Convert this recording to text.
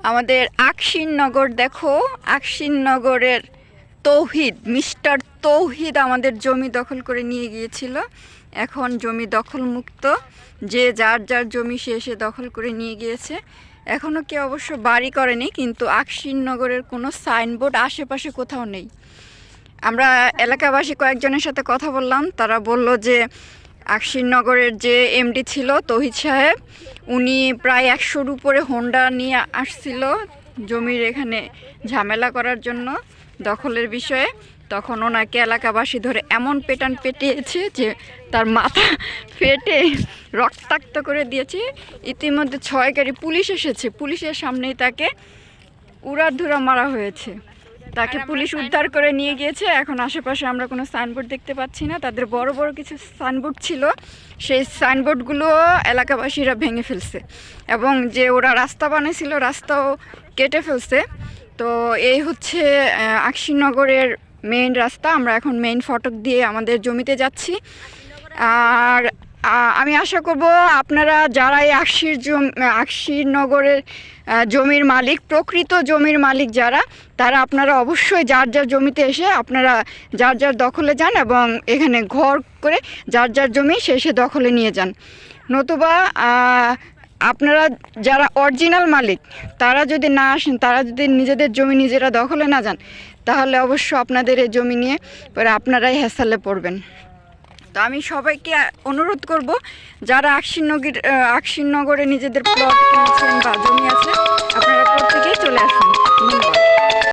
আমাদের আকশিননগর দেখো, আকশিননগরের তৌহিদ, মিস্টার তৌহিদ আমাদের জমি দখল করে নিয়ে গিয়েছিল। এখন জমি দখল মুক্ত, যে যার যার জমি সে এসে দখল করে নিয়ে গিয়েছে। এখনও কেউ অবশ্য বাড়ি করেনি, কিন্তু আকশিননগরের কোনো সাইনবোর্ড আশেপাশে কোথাও নেই। আমরা এলাকাবাসী কয়েকজনের সাথে কথা বললাম, তারা বলল যে আকশিননগরের যে এমডি ছিল তৌহিদ সাহেব, উনি প্রায় 100-র উপরে হোন্ডা নিয়ে আসছিল জমির এখানে ঝামেলা করার জন্য দখলের বিষয়ে। তখন ওনাকে এলাকাবাসী ধরে এমন পেটান পেটিয়েছে যে তার মাথা ফেটে রক্তাক্ত করে দিয়েছে। ইতিমধ্যে 6 গাড়ি পুলিশ এসেছে, পুলিশের সামনেই তাকে উড়াধুরা মারা হয়েছে। তাকে পুলিশ উদ্ধার করে নিয়ে গিয়েছে। এখন আশেপাশে আমরা কোনো সাইনবোর্ড দেখতে পাচ্ছি না। তাদের বড় বড় কিছু সাইনবোর্ড ছিল, সেই সাইনবোর্ডগুলো এলাকাবাসীরা ভেঙে ফেলছে, এবং যে ওরা রাস্তা বানিয়েছিল রাস্তাও কেটে ফেলছে। তো এই হচ্ছে আকশিননগরের মেইন রাস্তা। আমরা এখন মেইন ফটক দিয়ে আমাদের জমিতে যাচ্ছি। আর আমি আশা করব আপনারা যারা এই আকশিননগরের জমির মালিক, প্রকৃত জমির মালিক যারা, তারা আপনারা অবশ্যই যার যার জমিতে এসে আপনারা যার যার দখলে যান এবং এখানে ঘর করে যার যার জমি সে দখলে নিয়ে যান। নতুবা আপনারা যারা অরিজিনাল মালিক তারা যদি না আসেন, তারা যদি নিজেদের জমি নিজেরা দখলে না যান, তাহলে অবশ্য আপনাদের এই জমি নিয়ে পরে আপনারাই হ্যাসেলে পড়বেন। তো আমি সবাইকে অনুরোধ করব, যারা আকশিননগরে নিজেদের প্লট কিনেছেন বা জমি আছে, আপনারা প্রত্যেকেই চলে আসুন। ধন্যবাদ।